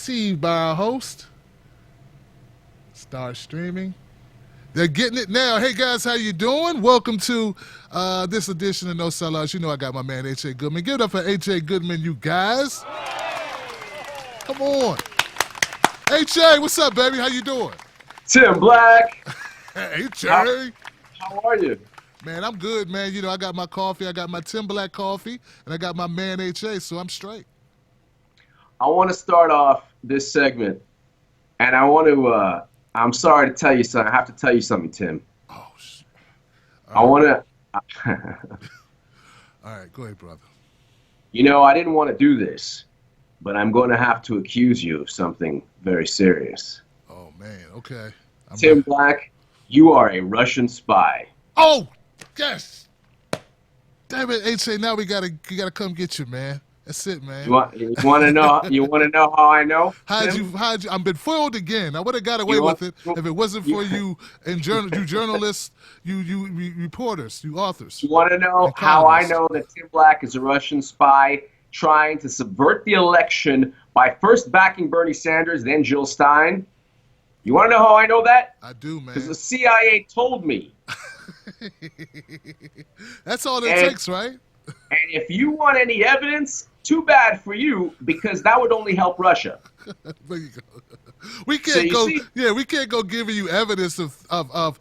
received by our host. Start streaming. They're getting it now. Hey guys, how you doing? Welcome to this edition of No Sellouts. You know I got my man H.A. Goodman. Give it up for H.A. Goodman, you guys. Come on. H.A., what's up, baby? How you doing? Tim Black. H.A. How are you? Man, I'm good, man. You know, I got my coffee. I got my Tim Black coffee, and I got my man H.A., so I'm straight. I want to start off this segment, and I want to, I'm sorry to tell you something. I have to tell you something, Tim. Oh, shit. I want to. All right, go ahead, brother. You know, I didn't want to do this, but I'm going to have to accuse you of something very serious. Oh, man, okay. Tim Black, you are a Russian spy. Oh, yes. Damn it, H.A., now we gotta come get you, man. That's it, man. You want to know? You want to know how I know? How'd you? I've been foiled again. I would have got away with it if it wasn't for you and you journalists, you reporters, you authors. You want to know how I know that Tim Black is a Russian spy trying to subvert the election by first backing Bernie Sanders, then Jill Stein? You want to know how I know that? I do, man. Because the CIA told me. That's all it takes, right? And if you want any evidence, too bad for you, because that would only help Russia. There you go. We can't we can't go giving you evidence of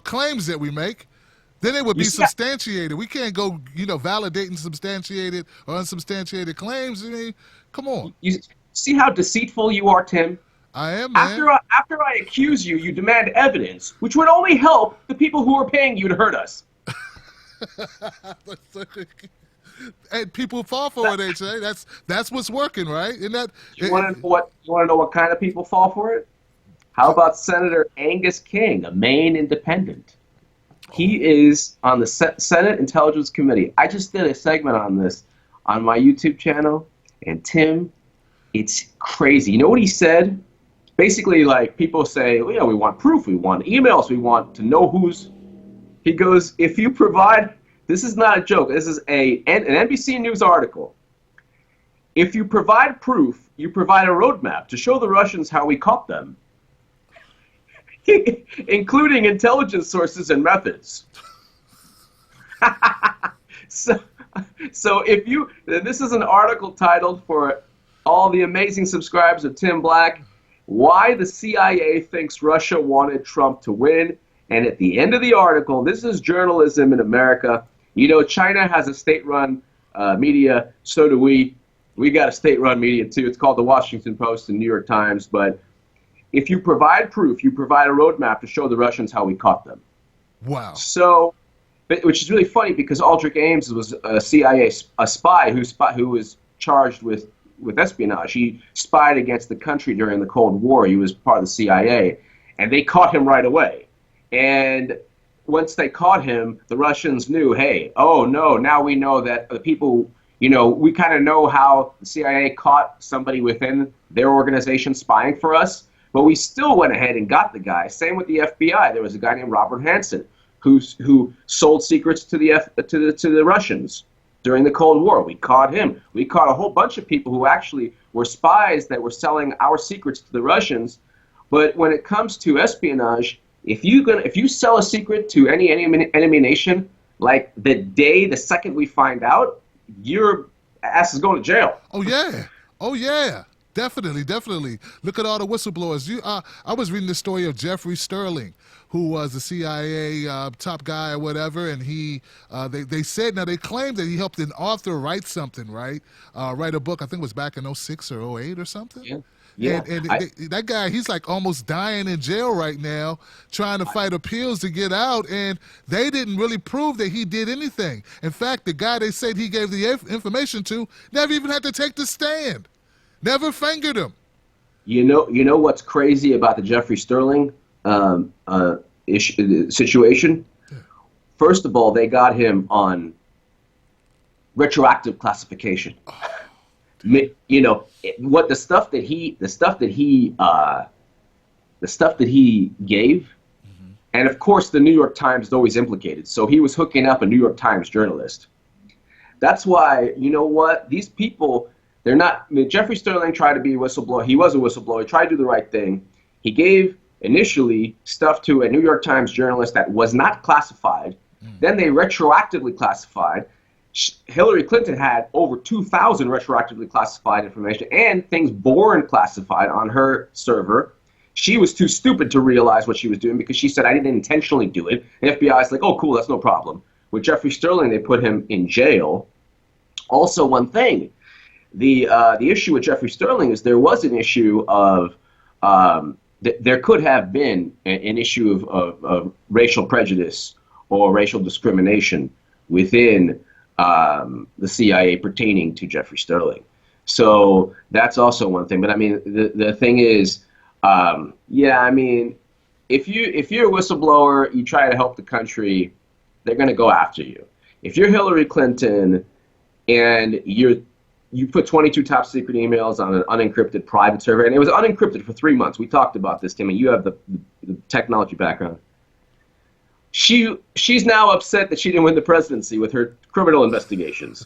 claims that we make. Then it would be substantiated. We can't go, validating substantiated or unsubstantiated claims. I mean, come on. You see how deceitful you are, Tim? I am, man. After I accuse you, you demand evidence, which would only help the people who are paying you to hurt us. And people fall for it, H.A. That's what's working, right? Isn't that? You want to know what kind of people fall for it? How about Senator Angus King, a Maine independent? He is on the Senate Intelligence Committee. I just did a segment on this on my YouTube channel, and Tim, it's crazy. You know what he said? Basically, like, people say, we want proof, we want emails, we want to know who's. He goes, if you provide, this is not a joke, this is an NBC News article. If you provide proof, you provide a roadmap to show the Russians how we caught them, including intelligence sources and methods. So if you, this is an article titled for all the amazing subscribers of Tim Black, Why the CIA Thinks Russia Wanted Trump to Win. And at the end of the article, this is journalism in America. You know, China has a state-run media. So do we. We got a state-run media, too. It's called the Washington Post and New York Times. But if you provide proof, you provide a roadmap to show the Russians how we caught them. Wow. So, which is really funny because Aldrich Ames was a CIA spy who was charged with espionage. He spied against the country during the Cold War. He was part of the CIA. And they caught him right away. And once they caught him, the Russians knew, hey, oh no, now we know that the people, we kind of know how the CIA caught somebody within their organization spying for us, but we still went ahead and got the guy. Same with the FBI. There was a guy named Robert Hansen who sold secrets to the Russians during the Cold War. We caught him. We caught a whole bunch of people who actually were spies that were selling our secrets to the Russians. But when it comes to espionage, if you sell a secret to any enemy nation, like the second we find out, your ass is going to jail. Oh yeah, definitely. Look at all the whistleblowers. I was reading the story of Jeffrey Sterling, who was the CIA top guy or whatever, and they said, now they claimed that he helped an author write something, right? Write a book. I think it was back in 06 or 08 or something. Yeah. Yeah, and that guy, he's like almost dying in jail right now, trying to fight appeals to get out, and they didn't really prove that he did anything. In fact, the guy they said he gave the information to never even had to take the stand, never fingered him. You know what's crazy about the Jeffrey Sterling situation? Yeah. First of all, they got him on retroactive classification. Oh. What the stuff that he gave, mm-hmm. And of course the New York Times is always implicated. So he was hooking up a New York Times journalist. That's why, you know what, these people, They're not. I mean, Jeffrey Sterling tried to be a whistleblower. He was a whistleblower. He tried to do the right thing. He gave initially stuff to a New York Times journalist that was not classified. Then they retroactively classified. Hillary Clinton had over 2,000 retroactively classified information and things born classified on her server. She was too stupid to realize what she was doing because she said, I didn't intentionally do it. The FBI is like, oh, cool, that's no problem. With Jeffrey Sterling, they put him in jail. Also, one thing, the issue with Jeffrey Sterling is there was an issue of there could have been an issue of racial prejudice or racial discrimination within the CIA pertaining to Jeffrey Sterling. So that's also one thing. But I mean, the thing is, yeah, I mean, if you're a whistleblower, you try to help the country, they're going to go after you. If you're Hillary Clinton and you put 22 top secret emails on an unencrypted private server, and it was unencrypted for 3 months. We talked about this, Tim, and you have the technology background. She's now upset that she didn't win the presidency with her criminal investigations.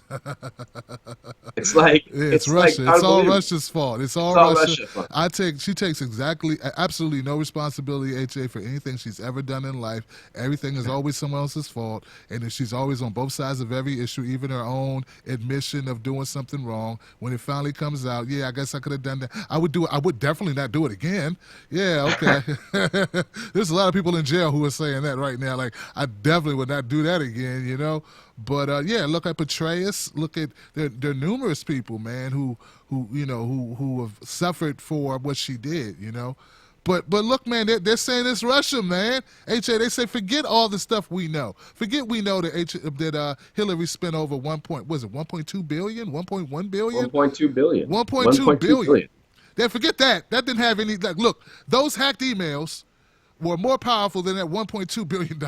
It's like it's Russia. Like, it's all Russia's fault. It's all Russia. Fault. She takes absolutely no responsibility, HA, for anything she's ever done in life. Everything is always someone else's fault, and she's always on both sides of every issue, even her own admission of doing something wrong. When it finally comes out, yeah, I guess I could have done that. I would definitely not do it again. Yeah, okay. There's a lot of people in jail who are saying that right now. Like, I definitely would not do that again, you know. But yeah, look at Petraeus. Look at there are numerous people, man, who have suffered for what she did, you know. But look, man, they're saying it's Russia, man. HA, they say forget all the stuff we know. Forget we know that Hillary spent over 1.2 billion, 1.1 billion, 1.2 billion, 1.2 billion. Then forget that. That didn't have any. Like, look, those hacked emails were more powerful than that $1.2 billion.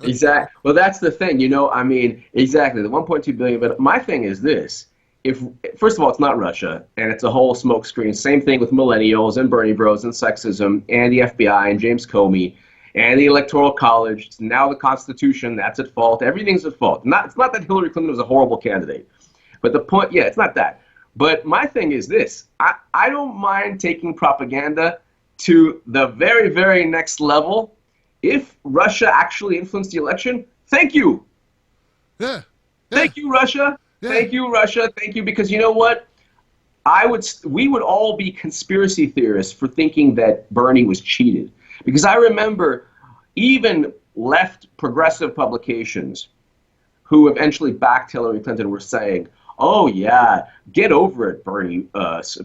Exactly. Well, that's the thing, you know. I mean, exactly the 1.2 billion. But my thing is this: first of all, it's not Russia, and it's a whole smokescreen. Same thing with millennials and Bernie Bros and sexism and the FBI and James Comey and the Electoral College. It's now the Constitution that's at fault. Everything's at fault. It's not that Hillary Clinton was a horrible candidate, but the point, yeah, it's not that. But my thing is this: I don't mind taking propaganda to the very, very next level. If Russia actually influenced the election, thank you. Yeah. Thank you, Russia. Yeah. Thank you, Russia. Thank you, because you know what? We would all be conspiracy theorists for thinking that Bernie was cheated. Because I remember even left progressive publications who eventually backed Hillary Clinton were saying, oh, yeah, get over it, Bernie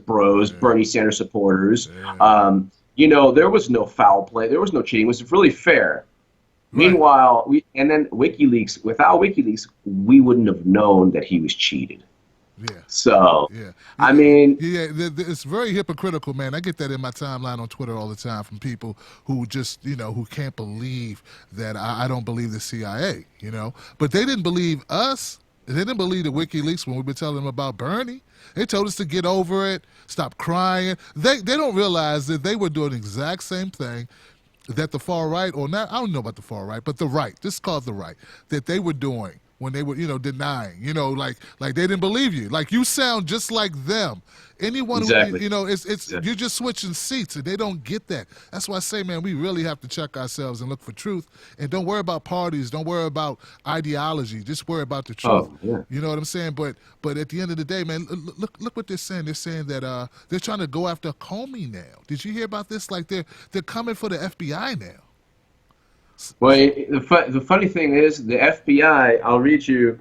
bros, Bernie Sanders supporters. Yeah. You know, there was no foul play. There was no cheating. It was really fair. Right. Meanwhile, and then WikiLeaks, without WikiLeaks, we wouldn't have known that he was cheated. Yeah. So, yeah. I mean. Yeah, it's very hypocritical, man. I get that in my timeline on Twitter all the time from people who just, you know, who can't believe that I don't believe the CIA, you know. But they didn't believe us. They didn't believe the WikiLeaks when we were telling them about Bernie. They told us to get over it, stop crying. They don't realize that they were doing the exact same thing that the far right, or not, I don't know about the far right, but the right, this is called the right, that they were doing when they were, you know, denying, you know, like they didn't believe you. Like, you sound just like them. Anyone exactly. who, you know, you're just switching seats, and they don't get that. That's why I say, man, we really have to check ourselves and look for truth. And don't worry about parties. Don't worry about ideology. Just worry about the truth. Oh, yeah. You know what I'm saying? But at the end of the day, man, look what they're saying. They're saying that they're trying to go after Comey now. Did you hear about this? Like, they're coming for the FBI now. Well, the funny thing is, the FBI, I'll read you,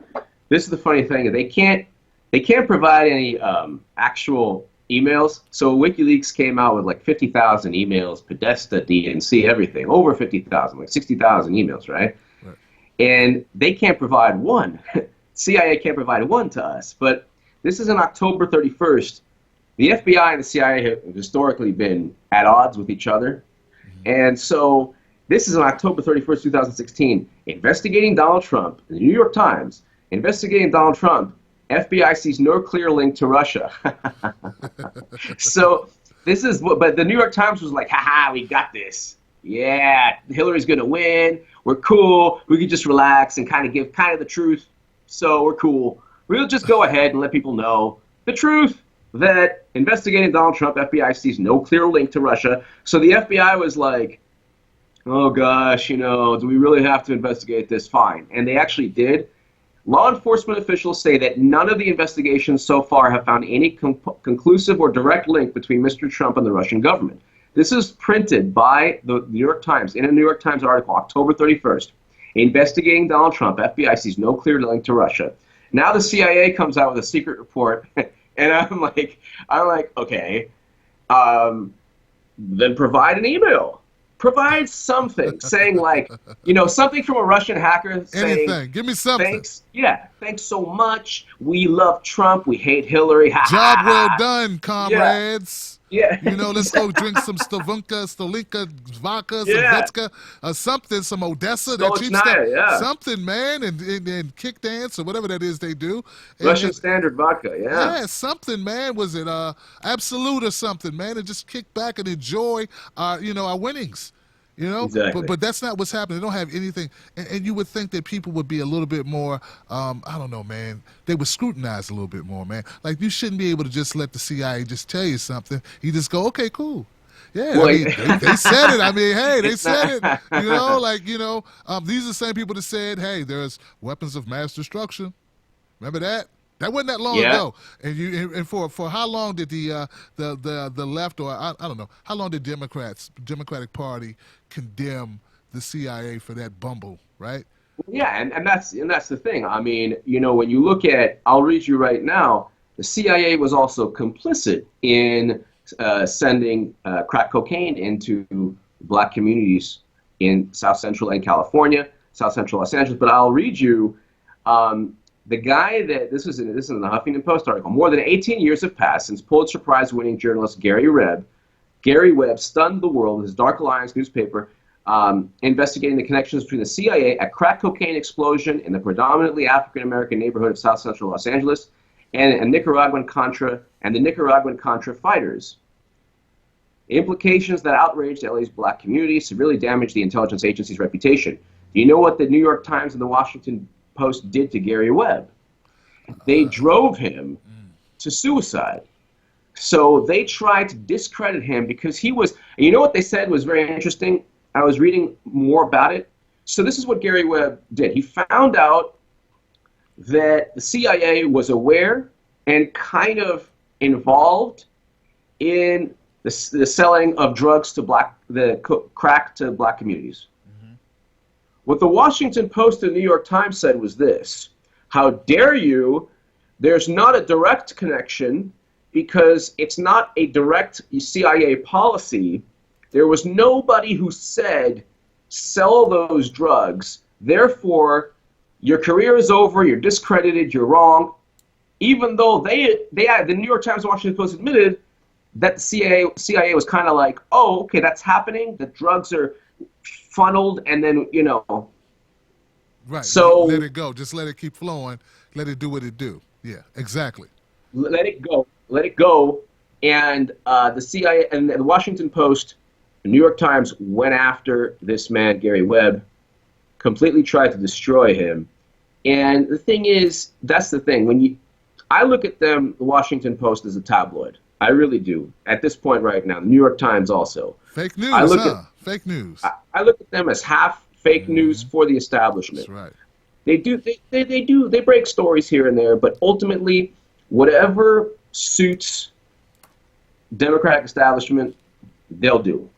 this is the funny thing, they can't provide any actual emails. So WikiLeaks came out with like 50,000 emails, Podesta, DNC, everything, over 50,000, like 60,000 emails, right? And they can't provide one. CIA can't provide one to us. But this is on October 31st. The FBI and the CIA have historically been at odds with each other. And so this is on October 31st, 2016. Investigating Donald Trump, the New York Times, investigating Donald Trump, FBI sees no clear link to Russia. So this is what, but the New York Times was like, haha, we got this. Yeah, Hillary's going to win. We're cool. We can just relax and kind of give kind of the truth. So we're cool. We'll just go ahead and let people know the truth that investigating Donald Trump, FBI sees no clear link to Russia. So the FBI was like, oh gosh, do we really have to investigate this? Fine. And they actually did. Law enforcement officials say that none of the investigations so far have found any conclusive or direct link between Mr. Trump and the Russian government. This is printed by the New York Times in a New York Times article, October 31st. Investigating Donald Trump, FBI sees no clear link to Russia. Now the CIA comes out with a secret report, and I'm like, okay, then provide an email. Provide something saying something from a Russian hacker saying, anything. Give me something. Thanks so much. We love Trump. We hate Hillary. Job well done, comrades. Yeah. Let's go drink some Stolinka, vodka, some Vodka, something, some Odessa, that cheap stuff. Something, man, and kick dance or whatever that is they do. Russian standard vodka, Yeah, something, man. Was it Absolute or something, man? And just kick back and enjoy our winnings. Exactly. But that's not what's happening. They don't have anything. And you would think that people would be a little bit more, I don't know, man. They would scrutinize a little bit more, man. Like, you shouldn't be able to just let the CIA just tell you something. You just go, okay, cool. Yeah, well, they said it. I mean, hey, they said it. These are the same people that said, hey, there's weapons of mass destruction. Remember that? That wasn't that long ago. And for how long did the left, or I don't know, how long did Democratic Party condemn the CIA for that bumble, right? Yeah, and that's the thing. I mean, when you look at, I'll read you right now, the CIA was also complicit in sending crack cocaine into black communities in South Central and California, South Central Los Angeles. But I'll read you. The guy that this is in the Huffington Post article. More than 18 years have passed since Pulitzer Prize-winning journalist Gary Webb stunned the world with his Dark Alliance newspaper, investigating the connections between the CIA, a crack cocaine explosion in the predominantly African-American neighborhood of South Central Los Angeles, and the Nicaraguan Contra fighters. Implications that outraged LA's black community, severely damaged the intelligence agency's reputation. Do you know what the New York Times and the Washington Post did to Gary Webb? They drove him to suicide. So they tried to discredit him because he was, what they said was very interesting. I was reading more about it. So this is what Gary Webb did. He found out that the CIA was aware and kind of involved in the selling of drugs to crack to black communities. What the Washington Post and New York Times said was this: how dare you? There's not a direct connection because it's not a direct CIA policy. There was nobody who said, sell those drugs. Therefore, your career is over, you're discredited, you're wrong. Even though the New York Times and Washington Post admitted that the CIA was kind of like, oh, okay, that's happening. The drugs are funneled, and then right. So let it go. Just let it keep flowing. Let it do what it do. Yeah, exactly. Let it go. And the CIA and the Washington Post, the New York Times went after this man Gary Webb, completely tried to destroy him. And the thing is, that's the thing. I look at them, the Washington Post, as a tabloid. I really do. At this point right now, the New York Times also. Fake news, Fake news. I look at them as half fake news for the establishment. That's right. They break stories here and there, but ultimately, whatever suits Democratic establishment, they'll do.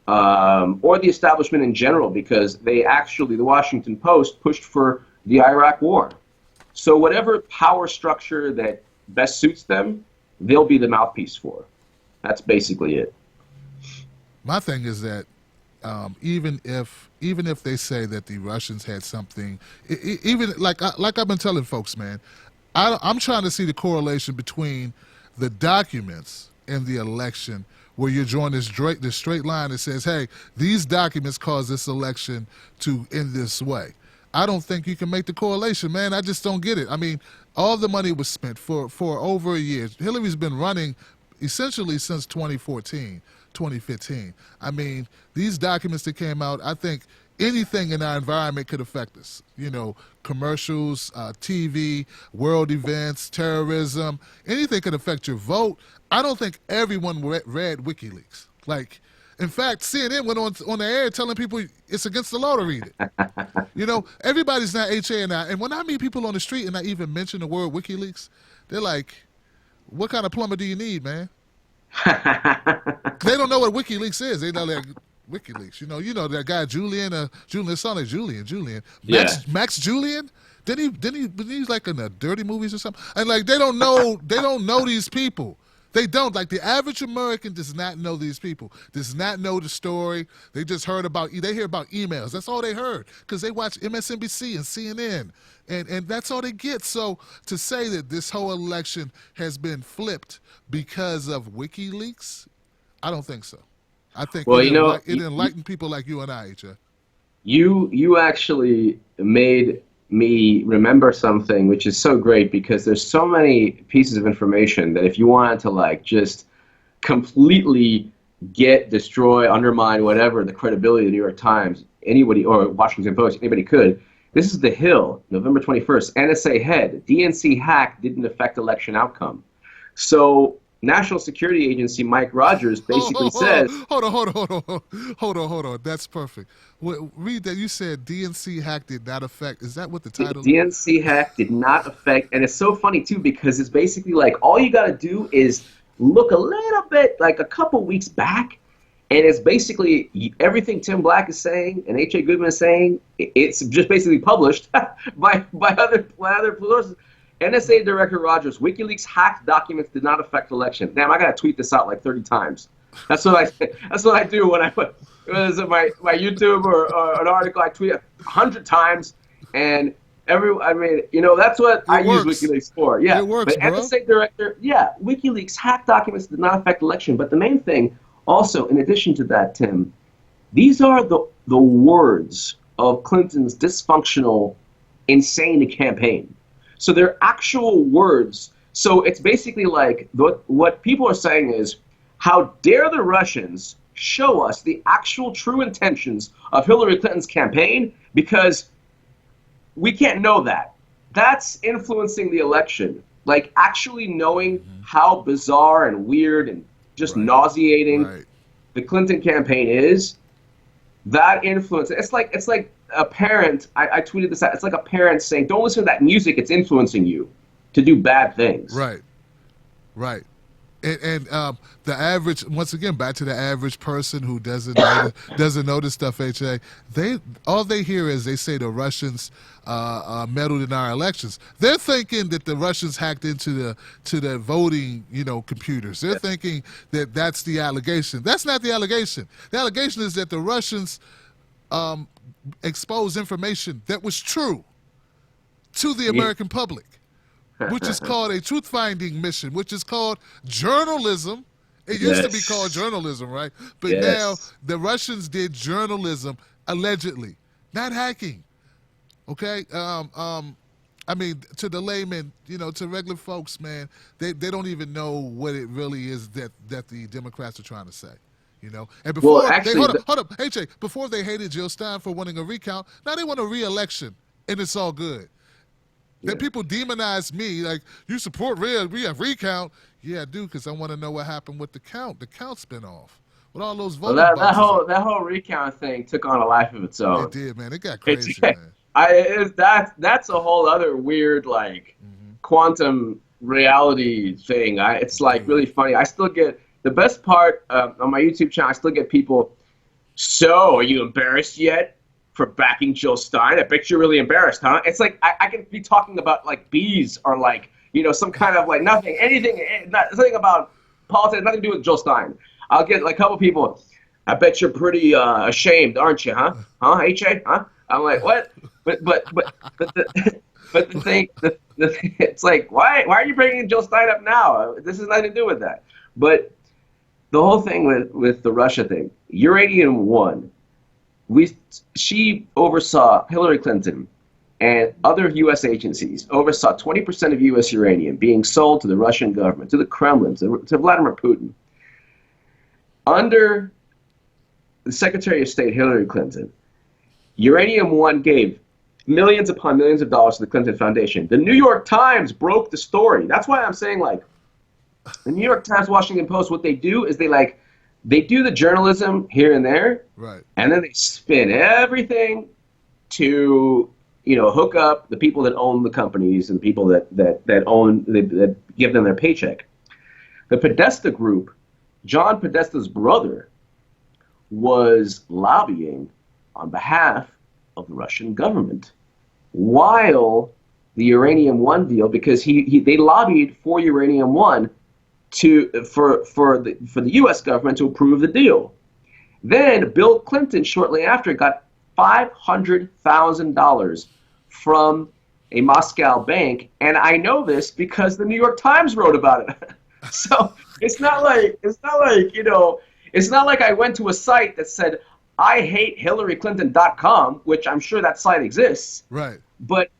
Or the establishment in general, because the Washington Post pushed for the Iraq War. So whatever power structure that best suits them, they'll be the mouthpiece for. That's basically it. My thing is that even if they say that the Russians had something, even like I've been telling folks, man, I'm trying to see the correlation between the documents and the election, where you're drawing this straight line that says, hey, these documents caused this election to end this way. I don't think you can make the correlation, man. I just don't get it. I mean, all the money was spent for over a year. Hillary's been running essentially since 2014, 2015. I mean, these documents that came out, I think anything in our environment could affect us. Commercials, TV, world events, terrorism, anything could affect your vote. I don't think everyone read WikiLeaks. In fact, CNN went on the air telling people it's against the law to read it. Everybody's not HA now. And when I meet people on the street and I even mention the word WikiLeaks, they're like, what kind of plumber do you need, man? They don't know what WikiLeaks is. They know that WikiLeaks. You know that guy Julian. Julian, it's not Julian. Max Julian. Was he like in the dirty movies or something? And they don't know these people. They don't. The average American does not know these people, does not know the story. They just heard they hear about emails. That's all they heard because they watch MSNBC and CNN, and that's all they get. So to say that this whole election has been flipped because of WikiLeaks, I don't think so. I think it enlightened people like you and I, HJ. You actually made me remember something which is so great because there's so many pieces of information that if you wanted to just completely destroy, undermine, whatever, the credibility of the New York Times, anybody, or Washington Post, anybody could. This is The Hill, November 21st, NSA head, DNC hack didn't affect election outcome. So National Security Agency Mike Rogers basically says... Hold on. That's perfect. Read that. You said DNC hack did not affect... Is that what the title is? DNC hack did not affect... And it's so funny, too, because it's basically all you got to do is look a little bit, a couple weeks back, and it's basically everything Tim Black is saying and H.A. Goodman is saying, it's just basically published by other sources. NSA Director Rogers, WikiLeaks hacked documents did not affect election. Damn, I gotta tweet this out 30 times. That's what I do when I put my YouTube or an article. I tweet 100 times, and that's what I use WikiLeaks for. Yeah, it works, but NSA Director, WikiLeaks hacked documents did not affect election. But the main thing, also, in addition to that, Tim, these are the words of Clinton's dysfunctional, insane campaign. So they're actual words. So it's basically what people are saying is, how dare the Russians show us the actual true intentions of Hillary Clinton's campaign, because we can't know that. That's influencing the election. Actually knowing how bizarre and weird and just nauseating the Clinton campaign is, that influence. It's like a parent, I tweeted this out, it's like a parent saying, don't listen to that music, it's influencing you to do bad things. Right. And the average, once again, back to the average person who doesn't know this stuff, HA, all they hear is they say the Russians meddled in our elections. They're thinking that the Russians hacked into the voting, computers. They're thinking that that's the allegation. That's not the allegation. The allegation is that the Russians exposed information that was true to the American public, which is called a truth-finding mission, which is called journalism. It used to be called journalism, right? But now the Russians did journalism, allegedly, not hacking. Okay? I mean, to the layman, to regular folks, man, they don't even know what it really is that the Democrats are trying to say. And before hold up, HA, before they hated Jill Stein for wanting a recount, now they want a re-election, and it's all good. Then people demonize me, you support we have recount. Yeah, I do, because I want to know what happened with the count. The count's been off. With all those voting boxes. That whole recount thing took on a life of its own. It did, man. It got crazy, man. That's a whole other weird, quantum reality thing. It's really funny. I still get... The best part on my YouTube channel, I still get people, so are you embarrassed yet for backing Jill Stein? I bet you're really embarrassed, huh? It's I can be talking about bees or some kind of nothing, something about politics, nothing to do with Jill Stein. I'll get a couple people, I bet you're pretty ashamed, aren't you, huh? Huh, HA? Huh? I'm like, what? But the thing, it's why are you bringing Jill Stein up now? This has nothing to do with that. But the whole thing with the Russia thing, Uranium One, she oversaw, Hillary Clinton and other U.S. agencies oversaw 20% of U.S. uranium being sold to the Russian government, to the Kremlin, to Vladimir Putin. Under the Secretary of State Hillary Clinton, Uranium One gave millions upon millions of dollars to the Clinton Foundation. The New York Times broke the story. That's why I'm saying, like, the New York Times, Washington Post, what they do is they do the journalism here and there, right, and then they spin everything to, you know, hook up the people that own the companies and the people that give them their paycheck. The Podesta group, John Podesta's brother, was lobbying on behalf of the Russian government while the Uranium One deal, because they lobbied for Uranium One for the U.S. government to approve the deal. Then Bill Clinton, shortly after, got $500,000 from a Moscow bank, and I know this because the New York Times wrote about it. So it's not like I went to a site that said IHateHillaryClinton.com, which I'm sure that site exists. right. But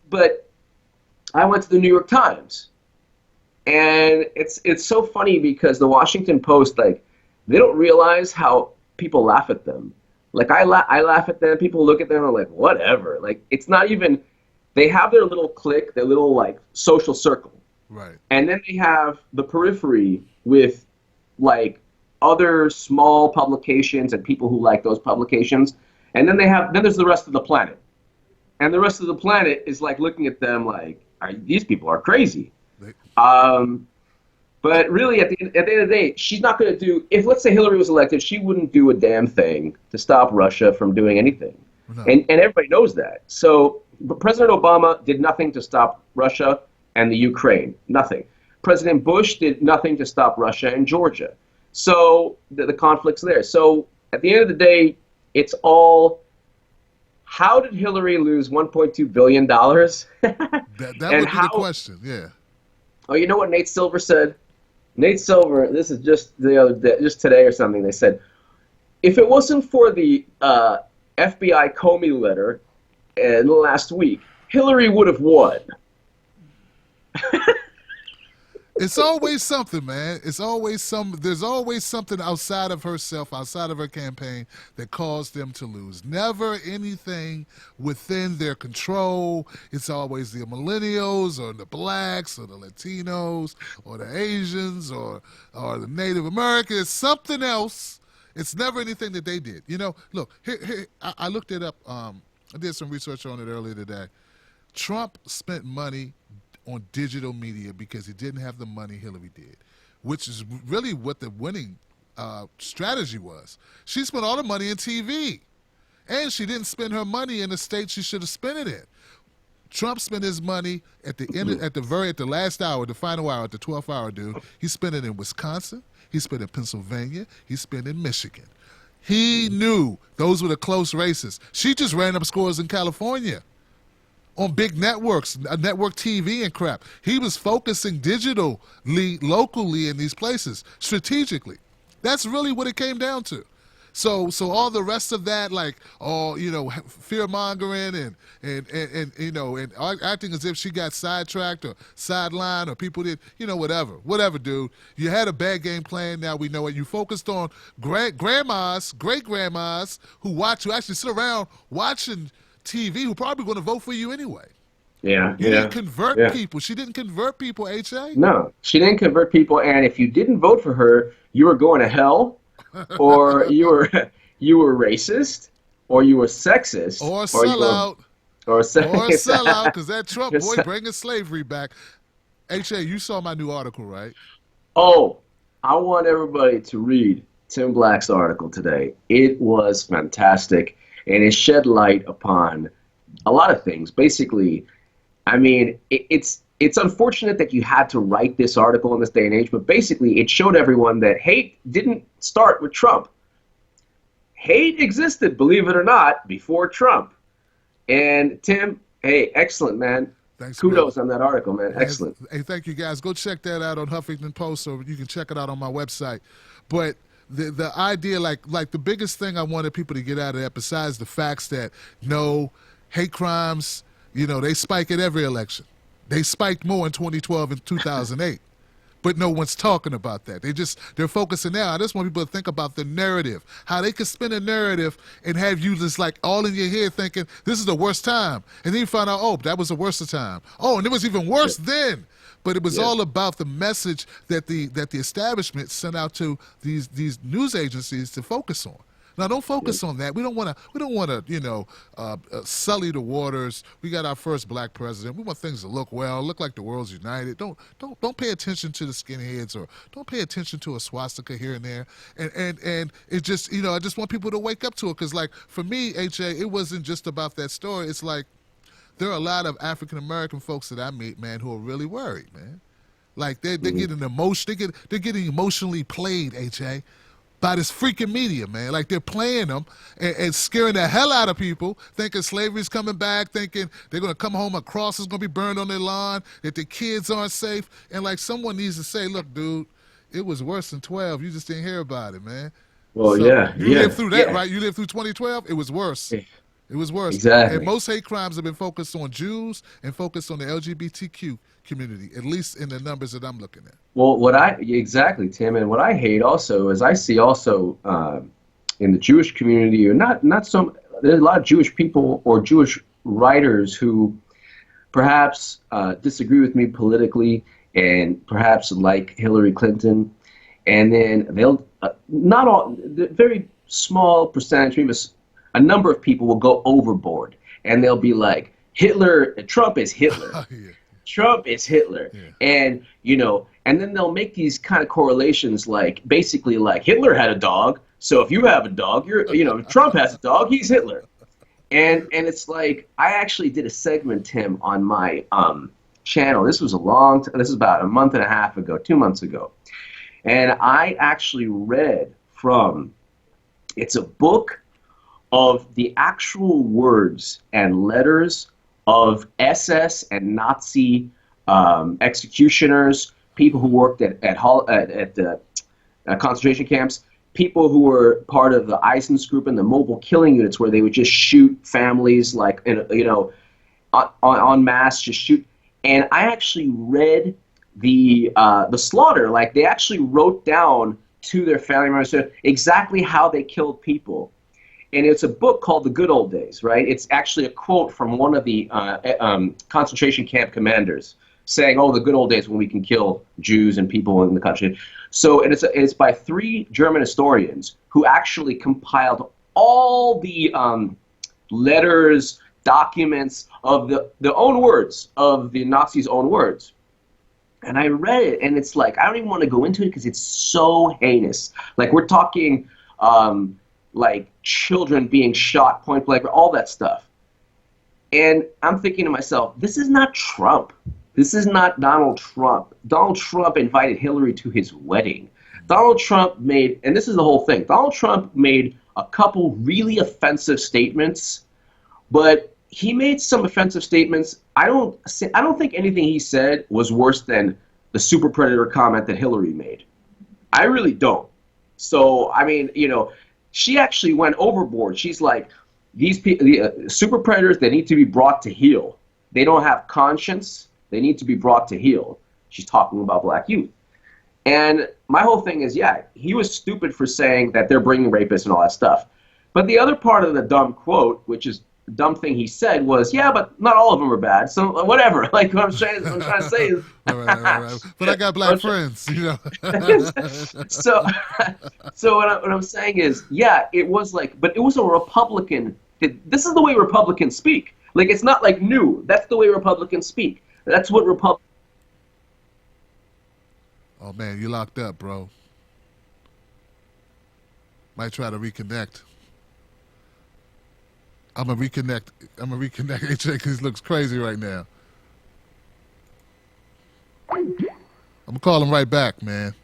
I went to the New York Times. And it's so funny because the Washington Post, like, they don't realize how people laugh at them. Like, I laugh at them. People look at them and are like, whatever. Like, it's not even, they have their little clique, their little, like, social circle. Right. And then they have the periphery with, like, other small publications and people who like those publications. And then there's the rest of the planet. And the rest of the planet is, like, looking at them like, these people are crazy. But really, at the end of the day, she's not going to do, if, let's say, Hillary was elected, she wouldn't do a damn thing to stop Russia from doing anything. No. And everybody knows that. So President Obama did nothing to stop Russia and the Ukraine. Nothing. President Bush did nothing to stop Russia and Georgia. So the conflict's there. So at the end of the day, it's all, how did Hillary lose $1.2 billion? that would be the question, yeah. Oh, you know what Nate Silver said? Nate Silver, this is just just today or something, they said, if it wasn't for the FBI Comey letter last week, Hillary would have won. It's always something, man. There's always something outside of herself, outside of her campaign, that caused them to lose. Never anything within their control. It's always the millennials or the blacks or the Latinos or the Asians or the Native Americans. Something else. It's never anything that they did. You know, look, here I looked it up. I did some research on it earlier today. Trump spent money on digital media because he didn't have the money Hillary did, which is really what the winning strategy was. She spent all the money in TV, and she didn't spend her money in the state she should have spent it in. Trump spent his money at the end, at the last hour, the final hour, at the 12th hour, dude. He spent it in Wisconsin. He spent it in Pennsylvania. He spent it in Michigan. He knew those were the close races. She just ran up scores in California on big networks, network TV and crap. He was focusing digitally, locally in these places, strategically. That's really what it came down to. So all the rest of that, like, fear mongering and you know, and acting as if she got sidetracked or sidelined or people did, you know, whatever, dude. You had a bad game plan. Now we know it. You focused on great grandmas who actually sit around watching TV, who probably going to vote for you anyway. Yeah, you didn't convert people. She didn't convert people, H.A.? No, she didn't convert people, and if you didn't vote for her, you were going to hell, or you were racist, or you were sexist, or sellout, or sellout, because that Trump boy bringing slavery back. H.A., you saw my new article, right? Oh, I want everybody to read Tim Black's article today. It was fantastic. And it shed light upon a lot of things. Basically, I mean, it's unfortunate that you had to write this article in this day and age, but basically it showed everyone that hate didn't start with Trump. Hate existed, believe it or not, before Trump. And Tim, hey, excellent, man. Thanks, kudos on that article, man. Excellent. Hey, thank you, guys. Go check that out on Huffington Post, or you can check it out on my website. But the idea, like the biggest thing I wanted people to get out of that, besides the facts that no, hate crimes, you know, they spike at every election. They spiked more in 2012 and 2008. but no one's talking about that. They're focusing now. I just want people to think about the narrative, how they can spin a narrative and have you just like all in your head thinking this is the worst time, and then you find out, oh, that was the worst of time. Oh, and it was even worse then. But it was all about the message that the establishment sent out to these news agencies to focus on. Now, don't focus on that. We don't want to, sully the waters. We got our first black president. We want things to look well, look like the world's united. Don't pay attention to the skinheads, or don't pay attention to a swastika here and there. And it just, I just want people to wake up to it, because, like, for me, HA, it wasn't just about that story. It's like there are a lot of African American folks that I meet, man, who are really worried, man. Like they're getting they're getting emotionally played, HA, by this freaking media, man. Like they're playing them and scaring the hell out of people, thinking slavery's coming back, thinking they're going to come home, a cross is going to be burned on their lawn, that the kids aren't safe. And like someone needs to say, look, dude, it was worse than 12. You just didn't hear about it, man. Well, so you lived through that, yeah. right? You lived through 2012. It was worse. It was worse. Exactly. And most hate crimes have been focused on Jews and focused on the LGBTQ community, at least in the numbers that I'm looking at. Well, exactly, Tim, and what I hate also is I see also in the Jewish community, or not so, there's a lot of Jewish people or Jewish writers who perhaps disagree with me politically and perhaps like Hillary Clinton, and then they'll not all, the very small percentage, maybe a number of people will go overboard, and they'll be like, Trump is Hitler. Yeah. Trump is Hitler. Yeah. And, and then they'll make these kind of correlations, like, basically like Hitler had a dog, so if you have a dog, Trump has a dog, he's Hitler. And it's like, I actually did a segment, Tim, on my channel. This was this is about a month and a half ago, 2 months ago. And I actually read from, it's a book of the actual words and letters of SS and Nazi executioners, people who worked at the concentration camps, people who were part of the Eisensgruppen and the mobile killing units, where they would just shoot families, like, en masse, just shoot. And I actually read the slaughter. Like, they actually wrote down to their family members exactly how they killed people. And it's a book called The Good Old Days, right? It's actually a quote from one of the concentration camp commanders saying, oh, the good old days when we can kill Jews and people in the country. So and it's by 3 German historians who actually compiled all the letters, documents of the own words, of the Nazis' own words. And I read it, and it's like, I don't even want to go into it because it's so heinous. Like, we're talking like children being shot point blank, all that stuff. And I'm thinking to myself, this is not Trump. This is not Donald Trump. Donald Trump invited Hillary to his wedding. Donald Trump made, and this is the whole thing, Donald Trump made a couple really offensive statements, but he made some offensive statements. I don't think anything he said was worse than the super predator comment that Hillary made. I really don't. So, I mean, she actually went overboard. She's like, these people, super predators, they need to be brought to heel. They don't have conscience. They need to be brought to heel. She's talking about black youth. And my whole thing is, yeah, he was stupid for saying that they're bringing rapists and all that stuff. But the other part of the dumb quote, which is the dumb thing he said, was, yeah, but not all of them are bad. So whatever. Like, what I'm trying to say is, right. But I got black friends, So what I'm saying is, yeah, it was like, but it was a Republican. This is the way Republicans speak. Like, it's not like new. That's the way Republicans speak. That's what Republicans. Oh man, you locked up, bro. Might try to reconnect. I'm gonna reconnect HJ, because he looks crazy right now. I'm gonna call him right back, man.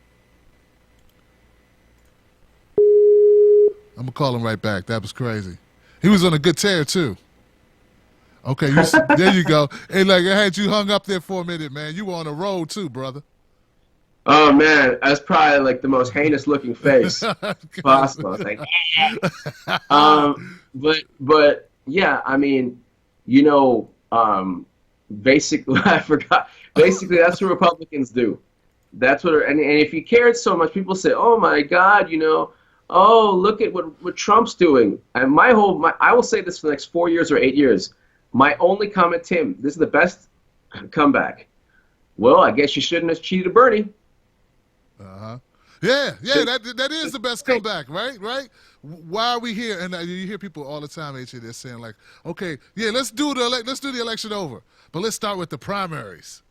I'm gonna call him right back. That was crazy. He was on a good tear too. Okay, there you go. Hey, like, I had you hung up there for a minute, man. You were on a roll too, brother. Oh man, that's probably like the most heinous looking face possible. It's like, but yeah, I mean, basically, I forgot. Basically, that's what Republicans do. That's what, and if you cared so much, people say, "Oh my God, oh look at what Trump's doing." And I will say this for the next 4 years or 8 years. My only comment, Tim, this is the best comeback. Well, I guess you shouldn't have cheated Bernie. Yeah, that is the best comeback, right? Why are we here? And you hear people all the time, HA, they're saying like, okay, yeah, let's do the election over, but let's start with the primaries.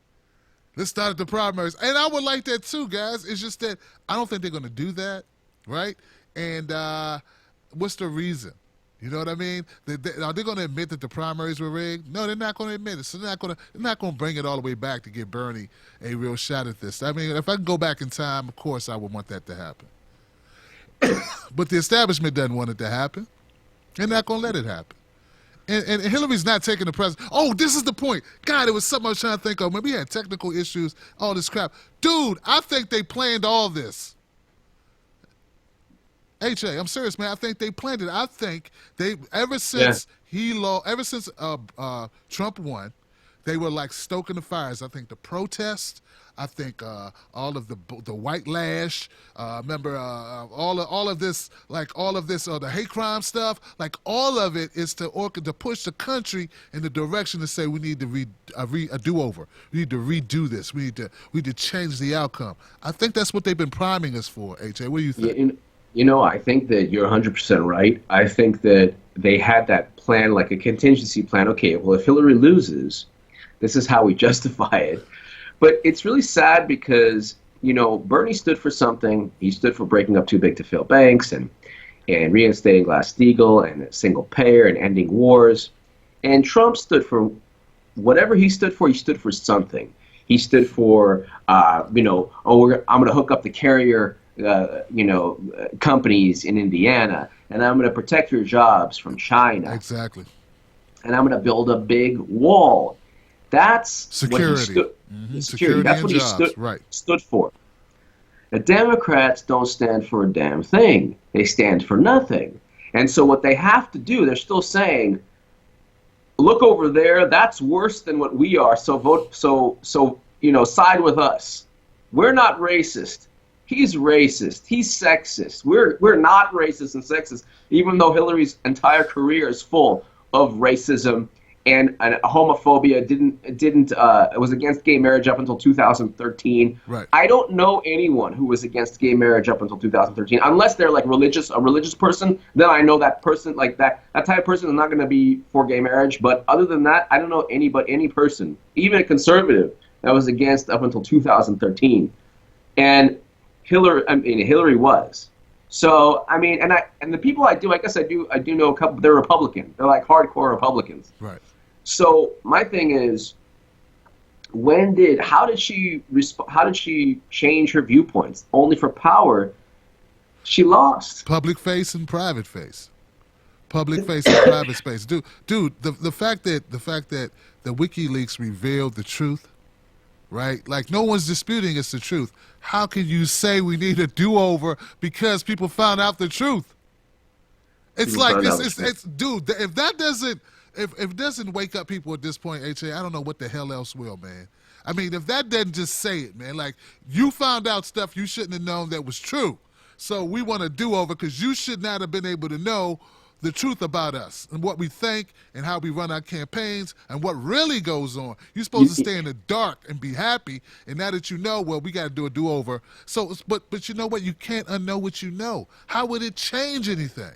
Let's start at the primaries. And I would like that too, guys. It's just that I don't think they're going to do that, right? And what's the reason? You know what I mean? Are they going to admit that the primaries were rigged? No, they're not going to admit it. So they're not going to bring it all the way back to give Bernie a real shot at this. I mean, if I can go back in time, of course I would want that to happen. But the establishment doesn't want it to happen. They're not going to let it happen. And Hillary's not taking the president. Oh, this is the point. God, it was something I was trying to think of. When we had technical issues, all this crap. Dude, I think they planned all this. HA, I'm serious, man. I think they planned it. I think ever since Trump won, they were like stoking the fires. I think the protest, I think all of the white lash, remember all of this, the hate crime stuff, like all of it is to push the country in the direction to say we need to a do-over. We need to redo this. We need to change the outcome. I think that's what they've been priming us for. HA, what do you think? I think that you're 100% right. I think that they had that plan, like a contingency plan. Okay, well, if Hillary loses, this is how we justify it. But it's really sad because, Bernie stood for something. He stood for breaking up too big to fail banks and reinstating Glass-Steagall and single payer and ending wars. And Trump stood for whatever he stood for something. He stood for, I'm going to hook up the carrier companies in Indiana, and I'm going to protect your jobs from China. Exactly. And I'm going to build a big wall. That's security. Security. That's what he stood for. The Democrats don't stand for a damn thing. They stand for nothing. And so what they have to do, they're still saying, look over there, that's worse than what we are, so vote, side with us. We're not racist. He's racist. He's sexist. We're not racist and sexist, even though Hillary's entire career is full of racism and homophobia. It was against gay marriage up until 2013. Right. I don't know anyone who was against gay marriage up until 2013, unless they're like a religious person. Then I know that person, like that type of person, is not going to be for gay marriage. But other than that, I don't know any person, even a conservative, that was against up until 2013. And Hillary was. So and the people I guess I do know a couple. They're Republican. They're like hardcore Republicans. Right. So my thing is, how did she change her viewpoints? Only for power. She lost. Public face and private face. Public face and private space. Dude, the fact that the WikiLeaks revealed the truth. Right? Like, no one's disputing it's the truth. How can you say we need a do-over because people found out the truth? It's dude, if that doesn't wake up people at this point, HA, I don't know what the hell else will, man. I mean, if that doesn't just say it, man, like, you found out stuff you shouldn't have known that was true. So we want a do-over because you should not have been able to know the truth about us and what we think and how we run our campaigns and what really goes on. You're supposed to stay in the dark and be happy. And now that you know, well, we got to do a do-over. So, but you know what? You can't unknow what you know. How would it change anything?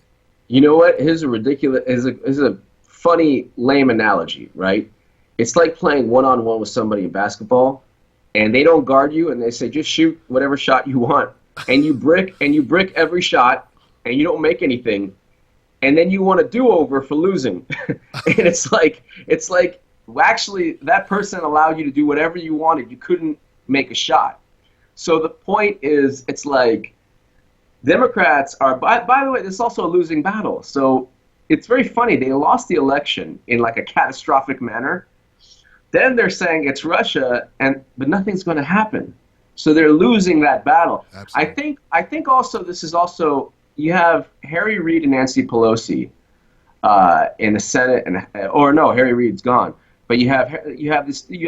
You know what? Here's a funny, lame analogy, right? It's like playing one-on-one with somebody in basketball, and they don't guard you, and they say, just shoot whatever shot you want. And you brick every shot, and you don't make anything. And then you want a do-over for losing. And it's like, actually, that person allowed you to do whatever you wanted. You couldn't make a shot. So the point is, it's like, Democrats are, by the way, this is also a losing battle. So it's very funny. They lost the election in like a catastrophic manner. Then they're saying it's Russia, but nothing's going to happen. So they're losing that battle. Absolutely. I think also this is also, you have Harry Reid and Nancy Pelosi in the Senate, Harry Reid's gone. but you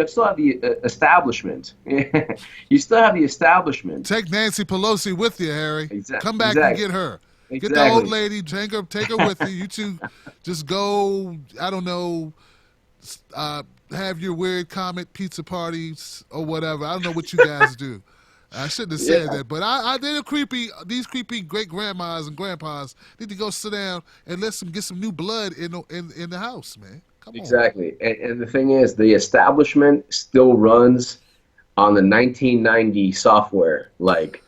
still have the establishment. You still have the establishment. Take Nancy Pelosi with you, Harry. Come back and get her. Exactly. Get the old lady, take her with you. You two just go, I don't know, have your weird comet pizza parties or whatever. I don't know what you guys do. I shouldn't have said that, but these creepy great grandmas and grandpas need to go sit down and let them get some new blood in the house, man. Come on. Exactly. And the thing is, the establishment still runs on the 1990 software. Like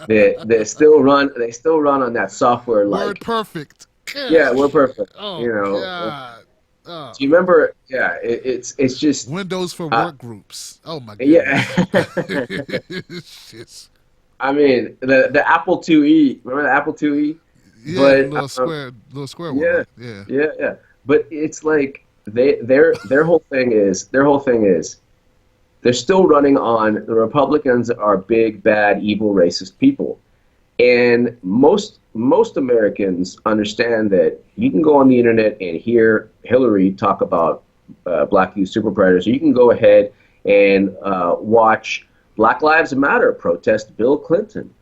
they still run on that software. Like Word perfect. Yeah, we're perfect. Oh, you know. God. Do you remember? Yeah, it's just Windows for work groups. Oh my God. Yeah. Shit. I mean, the Apple IIe. Remember the Apple IIe? Yeah, but, little square one. Yeah, Right? yeah. But it's like their whole thing is they're still running on the Republicans are big, bad, evil, racist people. And most Americans understand that you can go on the internet and hear Hillary talk about black youth super predators. You can go ahead and watch Black Lives Matter protest Bill Clinton.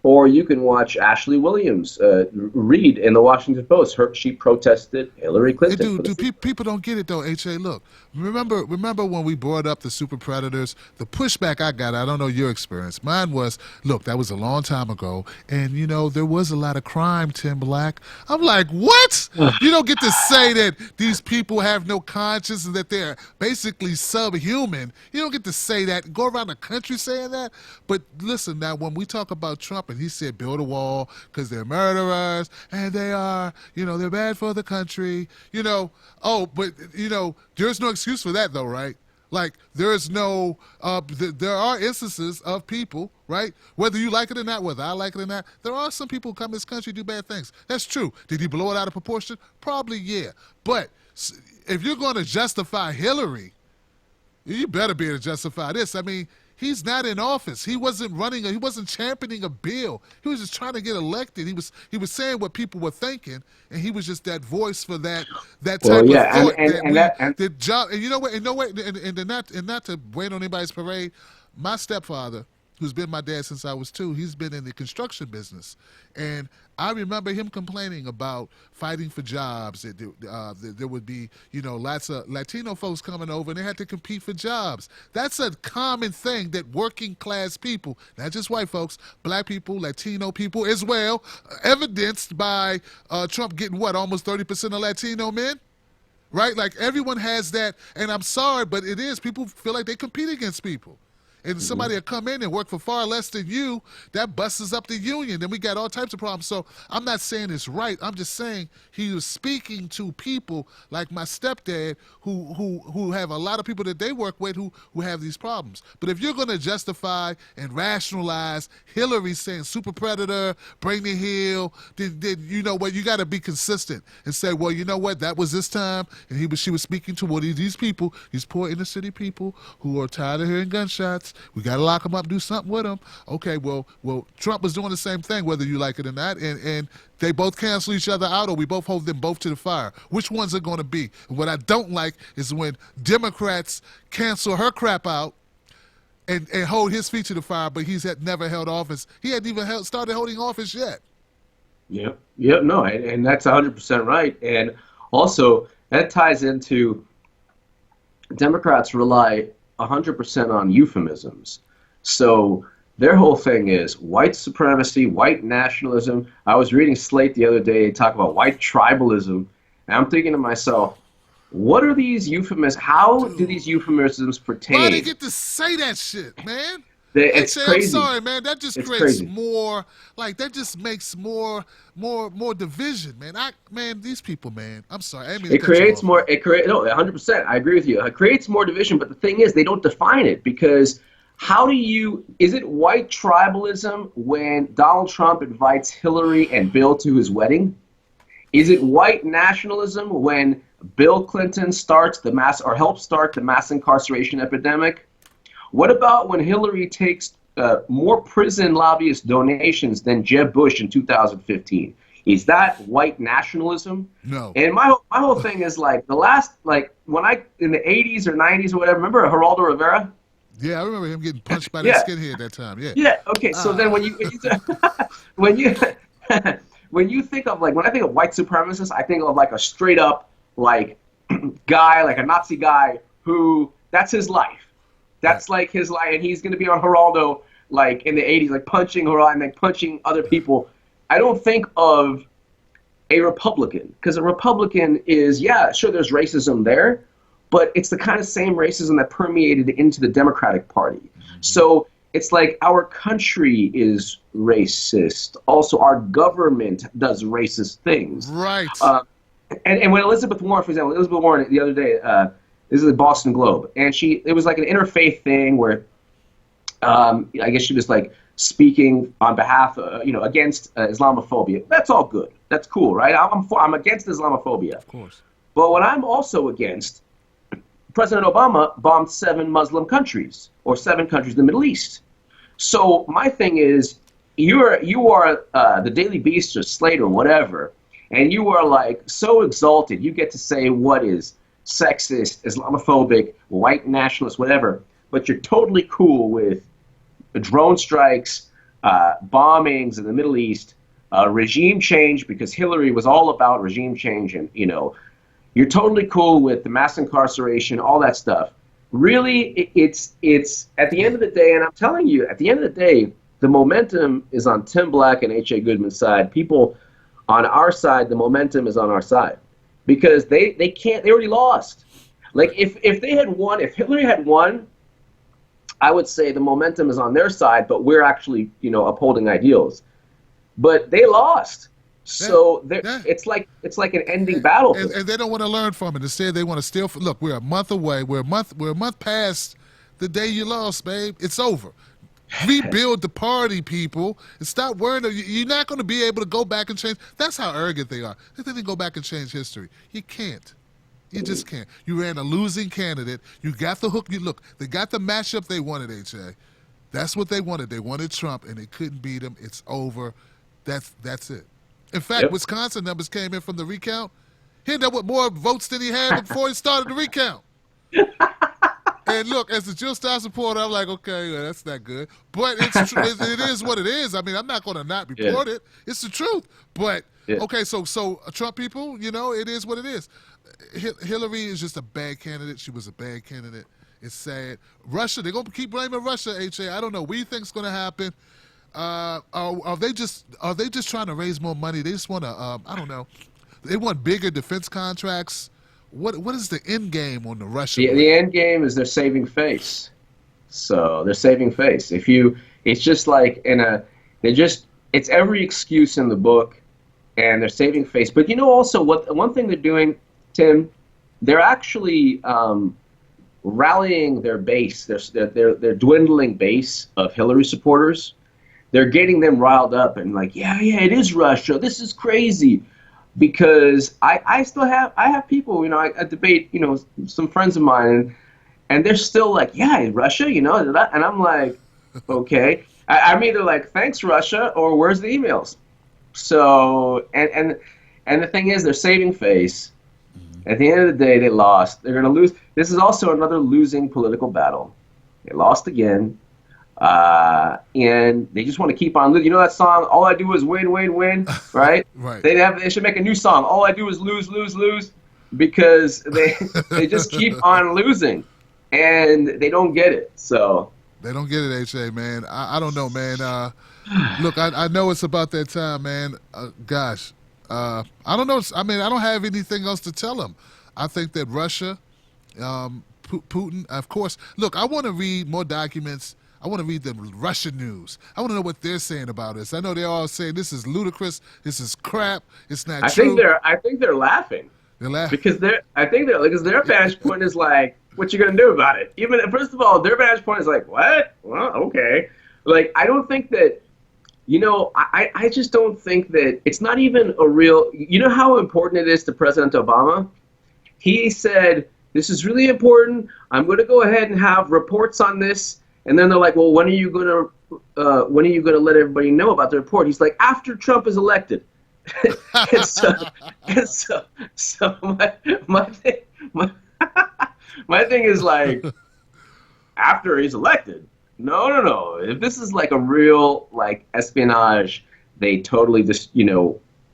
Or you can watch Ashley Williams read in the Washington Post. She protested Hillary Clinton. Hey, people don't get it though, H.A. Look, remember when we brought up the super predators? The pushback I got, I don't know your experience. Mine was, look, that was a long time ago, and you know there was a lot of crime, Tim Black. I'm like, what? You don't get to say that these people have no conscience and that they're basically subhuman. You don't get to say that. Go around the country saying that. But listen, now when we talk about Trump. He said build a wall because they're murderers and they are, they're bad for the country, but, there's no excuse for that though, right? Like there is no, there are instances of people, right? Whether you like it or not, whether I like it or not, there are some people who come to this country do bad things. That's true. Did he blow it out of proportion? Probably, yeah. But if you're going to justify Hillary, you better be able to justify this. I mean, he's not in office. He wasn't he wasn't championing a bill. He was just trying to get elected. He was saying what people were thinking, and he was just that voice for that type of thought. And you know what? And not to rain on anybody's parade, my stepfather, who's been my dad since I was 2, he's been in the construction business. And I remember him complaining about fighting for jobs. There would be, lots of Latino folks coming over and they had to compete for jobs. That's a common thing that working class people, not just white folks, black people, Latino people as well, evidenced by Trump getting almost 30% of Latino men? Right? Like everyone has that. And I'm sorry, but it is. People feel like they compete against people. And somebody will come in and work for far less than you, that busts up the union. Then we got all types of problems. So I'm not saying it's right. I'm just saying he was speaking to people like my stepdad who have a lot of people that they work with who have these problems. But if you're going to justify and rationalize Hillary saying super predator, bring the heel, then you know what? You got to be consistent and say, well, you know what? That was this time. And she was speaking to these people, these poor inner city people who are tired of hearing gunshots. We got to lock them up, do something with them. Okay, well, Trump was doing the same thing, whether you like it or not, and they both cancel each other out, or we both hold them both to the fire. Which one's it going to be? And what I don't like is when Democrats cancel her crap out and hold his feet to the fire, but he's never held office. He hadn't even started holding office yet. Yep, no, and that's 100% right. And also, that ties into Democrats rely 100% on euphemisms. So their whole thing is white supremacy, white nationalism. I was reading Slate the other day talk about white tribalism, and I'm thinking to myself, what are these euphemisms? How do these euphemisms pertain? Why do you get to say that shit, man? It's crazy. I'm sorry, man. That just creates more, that just makes more division, man. Man, these people, man. I'm sorry. It creates more. No, 100%. I agree with you. It creates more division, but the thing is, they don't define it because is it white tribalism when Donald Trump invites Hillary and Bill to his wedding? Is it white nationalism when Bill Clinton helps start the mass incarceration epidemic? What about when Hillary takes more prison lobbyist donations than Jeb Bush in 2015? Is that white nationalism? No. And my whole thing is like the last, like when I, in the 80s or 90s or whatever, remember Geraldo Rivera? Yeah, I remember him getting punched by Yeah. that skinhead that time. Yeah. Yeah. Okay. So then when you when you when you think of like when I think of white supremacists, I think of like a straight up like guy, like a Nazi guy who that's his life. That's like his life, and he's going to be on Geraldo like in the 80s, like punching Geraldo and like punching other people. I don't think of a Republican, because a Republican is, yeah, sure, there's racism there, but it's the kind of same racism that permeated into the Democratic Party. Mm-hmm. So it's like our country is racist. Also, our government does racist things. Right. And when Elizabeth Warren, for example, Elizabeth Warren the other day, this is the Boston Globe, and it was like an interfaith thing where I guess she was like speaking on behalf, against Islamophobia. That's all good. That's cool, right? I'm against Islamophobia. Of course. But what I'm also against, President Obama bombed 7 Muslim countries, or 7 countries in the Middle East. So my thing is, you are the Daily Beast or Slate or whatever, and you are like so exalted. You get to say what is sexist, Islamophobic, white nationalist, whatever, but you're totally cool with drone strikes, bombings in the Middle East, regime change, because Hillary was all about regime change, and you're totally cool with the mass incarceration, all that stuff. Really, it's at the end of the day, and I'm telling you, at the end of the day, the momentum is on Tim Black and H.A. Goodman's side. People on our side, the momentum is on our side, because they already lost. Like if they had won, if Hillary had won, I would say the momentum is on their side, but we're actually, upholding ideals. But they lost. So it's like an ending battle. And they don't want to learn from it. Instead, they want to still look. We're a month away. We're a month past the day you lost, babe. It's over. Rebuild the party, people, and stop worrying. You're not going to be able to go back and change. That's how arrogant they are. They think they go back and change history. You can't. You just can't. You ran a losing candidate. You got the hook. They got the matchup they wanted, H.A. That's what they wanted. They wanted Trump, and they couldn't beat him. It's over. That's it. In fact, Wisconsin numbers came in from the recount. He ended up with more votes than he had before he started the recount. And look, as a Jill Stiles supporter, I'm like, okay, well, that's not good. But it's it is what it is. I mean, I'm not going to not report it. It's the truth. But, okay, so Trump people, it is what it is. Hillary is just a bad candidate. She was a bad candidate. It's sad. Russia, they're going to keep blaming Russia, H.A. I don't know. What do you think's going to happen? Are they just trying to raise more money? They just want to, I don't know. They want bigger defense contracts. What is the end game on the Russian? The end game is they're saving face. So they're saving face. It's just like it's every excuse in the book, and they're saving face. But also one thing they're doing, Tim, they're actually rallying their base, their dwindling base of Hillary supporters. They're getting them riled up and like, yeah, it is Russia. This is crazy. Because I still have people, I debate, some friends of mine, and they're still like, yeah, Russia, and I'm like, okay. I'm either like, thanks, Russia, or where's the emails? So, and the thing is, they're saving face. At the end of the day, they lost. They're going to lose. This is also another losing political battle. They lost again. And they just want to keep on losing. That song, All I Do Is Win, Win, Win, right? Right. They should make a new song, All I Do Is Lose, Lose, Lose, because they just keep on losing, and they don't get it. So they don't get it, H.A., man. I don't know, man. Look, I know it's about that time, man. Gosh. I don't know. I mean, I don't have anything else to tell them. I think that Russia, Putin, of course. Look, I want to read more documents. I want to read the Russian news. I want to know what they're saying about us. I know they're all saying this is ludicrous. This is crap. It's not true. I think they're laughing. They're laughing because their vantage point is like, what you gonna do about it? Even first of all, their vantage point is like, what? Well, okay. Like, I don't think that. I just don't think that it's not even a real. You know how important it is to President Obama? He said, this is really important. I'm going to go ahead and have reports on this. And then they're like, well, when are you going to let everybody know about the report? He's like, after Trump is elected. and so, so my thing, my, my thing is like, after he's elected, no. If this is like a real like espionage, they totally just,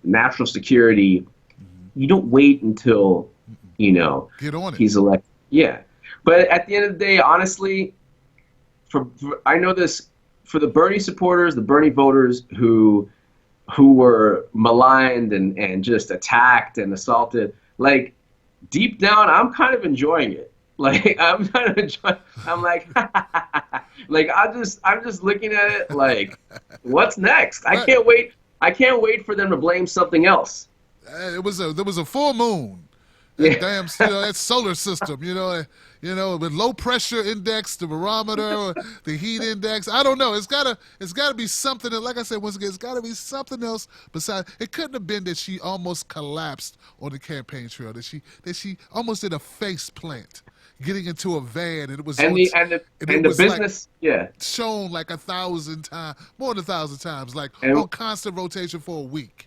national security. You don't wait until, Get on it. he's elected. Yeah. But at the end of the day, honestly, I know this, for the Bernie supporters, the Bernie voters who were maligned and just attacked and assaulted, like, deep down, I'm kind of enjoying it. Like, I'm kind of enjoying. I'm like, like, I'm just looking at it like, what's next? I can't wait. I can't wait for them to blame something else. There was a full moon. Yeah. Damn, that solar system, with low pressure index, the barometer, the heat index. I don't know. It's gotta be something. Like I said, once again, it's gotta be something else besides. It couldn't have been that she almost collapsed on the campaign trail. That she almost did a face plant, getting into a van, and it was The business, shown like 1,000 times, more than 1,000 times, like on constant rotation for a week.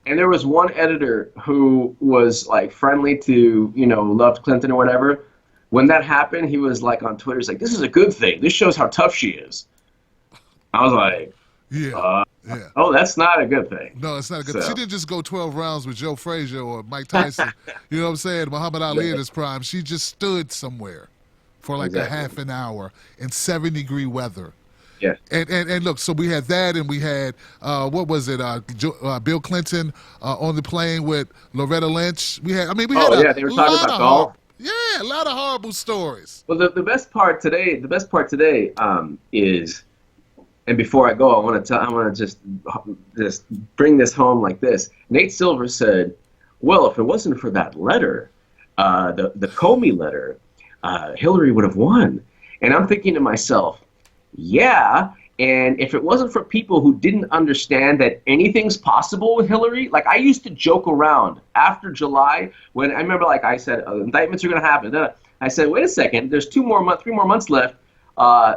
And there was one editor who was like friendly to, loved Clinton or whatever. When that happened, he was like on Twitter, he's like, "This is a good thing. This shows how tough she is." I was like, yeah. Oh, that's not a good thing. No, it's not a good thing. She didn't just go 12 rounds with Joe Frazier or Mike Tyson. You know what I'm saying? Muhammad Ali in his prime. She just stood somewhere for like a half an hour in 70-degree weather. Yeah. And look, so we had that, and we had what was it? Bill Clinton on the plane with Loretta Lynch. They were talking about golf. A lot of horrible stories. Well, the best part today is, and before I go, I want to just bring this home like this. Nate Silver said, "Well, if it wasn't for that letter, the Comey letter, Hillary would have won." And I'm thinking to myself, yeah, and if it wasn't for people who didn't understand that anything's possible with Hillary, like I used to joke around after July when I remember, like I said, indictments are going to happen. I said, wait a second, there's 3 more months left.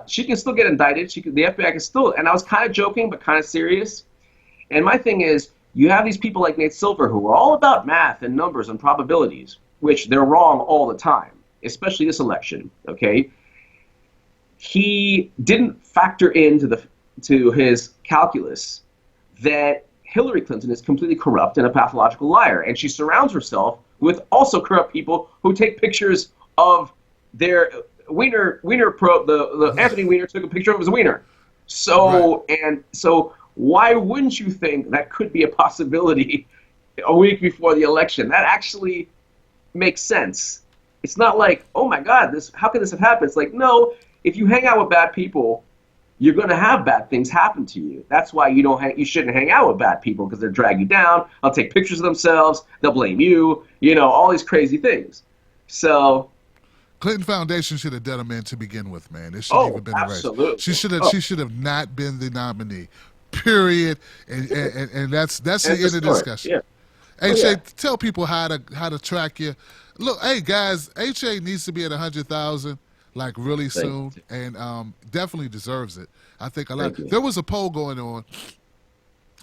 She can still get indicted. The FBI can still, and I was kind of joking but kind of serious. And my thing is, you have these people like Nate Silver who are all about math and numbers and probabilities, which they're wrong all the time, especially this election. Okay. He didn't factor into his calculus that Hillary Clinton is completely corrupt and a pathological liar, and she surrounds herself with also corrupt people who take pictures of their wiener probe. The Anthony Weiner took a picture of his wiener. So why wouldn't you think that could be a possibility a week before the election? That actually makes sense. It's not like, oh my God, how could this have happened? It's like, no. If you hang out with bad people, you're going to have bad things happen to you. That's why you shouldn't hang out with bad people, because they'll drag you down. They'll take pictures of themselves. They'll blame you. All these crazy things. So, Clinton Foundation should have done him in to begin with, man. It shouldn't even been a race. She should have not been the nominee. Period. And that's the end of the discussion. Yeah. HA, tell people how to track you. Look, hey guys, HA needs to be at 100,000. Like really soon, and definitely deserves it. I think a lot. There was a poll going on.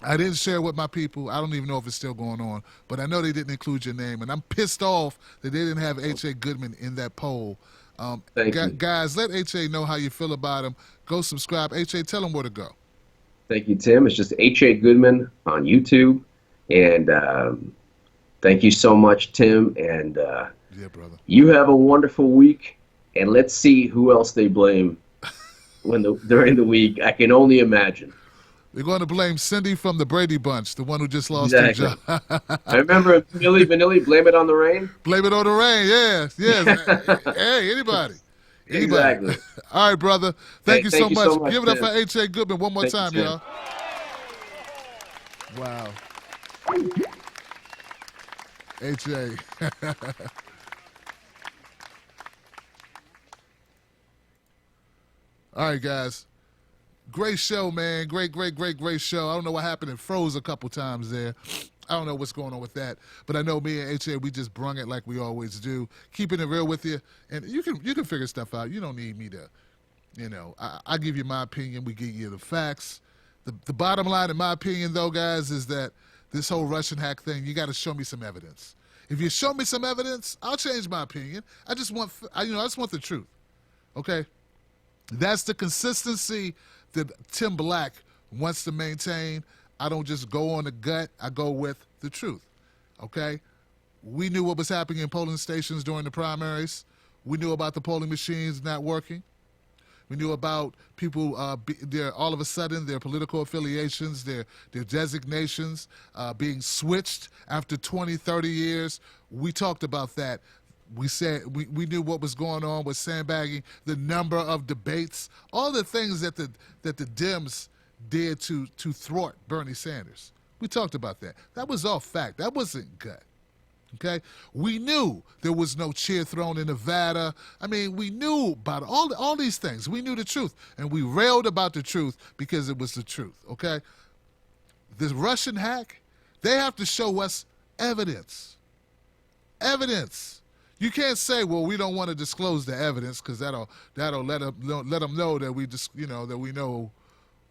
I didn't share it with my people. I don't even know if it's still going on, but I know they didn't include your name, and I'm pissed off that they didn't have H.A. Goodman in that poll. Guys, let H.A. know how you feel about him. Go subscribe. H.A., tell him where to go. Thank you, Tim. It's just H.A. Goodman on YouTube, and thank you so much, Tim. And yeah, brother. You have a wonderful week. And let's see who else they blame during the week. I can only imagine. They're going to blame Cindy from the Brady Bunch, the one who just lost her job. I remember Milli Vanilli, Blame It on the Rain. Blame It on the Rain, yes. Hey, anybody. Exactly. All right, brother. Thank you so much. Give it up Tim. for H.A. Goodman one more time, y'all. Wow. H.A. All right, guys. Great show, man. Great show. I don't know what happened. It froze a couple times there. I don't know what's going on with that. But I know me and H.A., we just brung it like we always do. Keeping it real with you. And you can figure stuff out. You don't need me to, I give you my opinion. We give you the facts. The bottom line, in my opinion, though, guys, is that this whole Russian hack thing, you got to show me some evidence. If you show me some evidence, I'll change my opinion. I just want the truth. Okay? That's the consistency that Tim Black wants to maintain. I don't just go on the gut. I go with the truth. Okay? We knew what was happening in polling stations during the primaries. We knew about the polling machines not working. We knew about people, all of a sudden, their political affiliations, their designations being switched after 20, 30 years. We talked about that. We said we knew what was going on with sandbagging, the number of debates, all the things that the Dems did to thwart Bernie Sanders. We talked about that. That was all fact. That wasn't gut. Okay, we knew there was no cheer throne in Nevada. I mean, we knew about all these things. We knew the truth, and we railed about the truth because it was the truth. Okay, this Russian hack, they have to show us evidence. Evidence. You can't say, well, we don't want to disclose the evidence because that'll let them know that we just that we know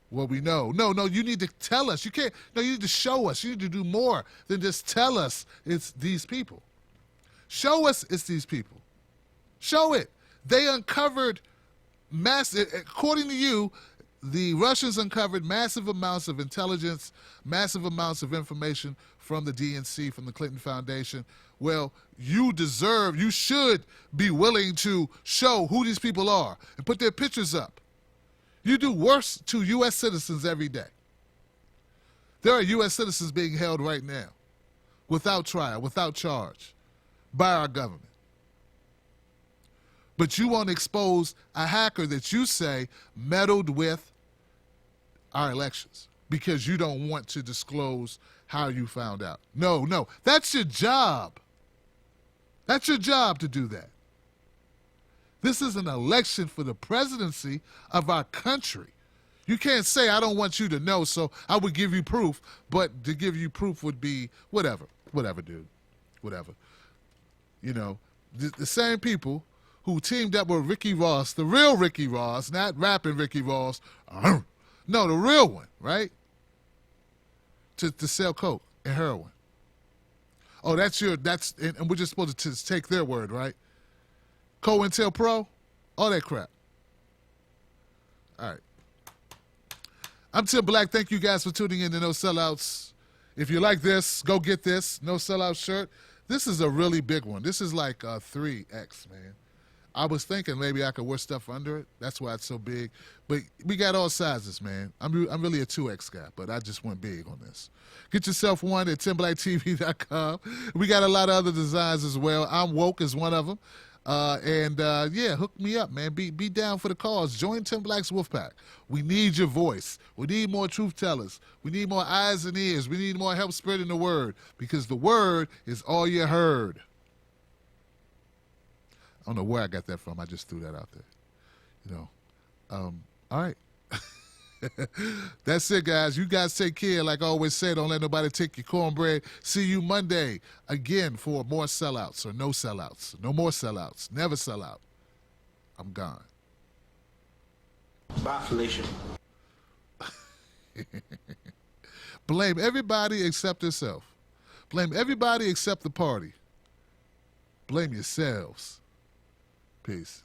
what we know. No, you need to tell us. You can't. No, you need to show us. You need to do more than just tell us it's these people. Show us it's these people. Show it. They uncovered according to you, the Russians uncovered massive amounts of intelligence, massive amounts of information from the DNC, from the Clinton Foundation. Well, you should be willing to show who these people are and put their pictures up. You do worse to U.S. citizens every day. There are U.S. citizens being held right now without trial, without charge by our government. But you won't expose a hacker that you say meddled with our elections because you don't want to disclose how you found out. No, that's your job. That's your job to do that. This is an election for the presidency of our country. You can't say, I don't want you to know, so I would give you proof, but to give you proof would be whatever, dude, whatever. The same people who teamed up with Ricky Ross, the real Ricky Ross, not rapping Ricky Ross, no, the real one, right, to sell coke and heroin. Oh, and we're just supposed to take their word, right? COINTELPRO, all that crap. All right. I'm Tim Black. Thank you guys for tuning in to No Sellouts. If you like this, go get this No Sellout shirt. This is a really big one. This is like a 3X, man. I was thinking maybe I could wear stuff under it. That's why it's so big. But we got all sizes, man. I'm really a 2X guy, but I just went big on this. Get yourself one at timblacktv.com. We got a lot of other designs as well. I'm Woke is one of them. Hook me up, man. Be down for the cause. Join Tim Black's Wolfpack. We need your voice. We need more truth tellers. We need more eyes and ears. We need more help spreading the word because the word is all you heard. I don't know where I got that from. I just threw that out there. All right. That's it, guys. You guys take care. Like I always say, don't let nobody take your cornbread. See you Monday again for more sellouts or no sellouts. No more sellouts. Never sell out. I'm gone. Bye, Felicia. Blame everybody except yourself. Blame everybody except the party. Blame yourselves. Peace.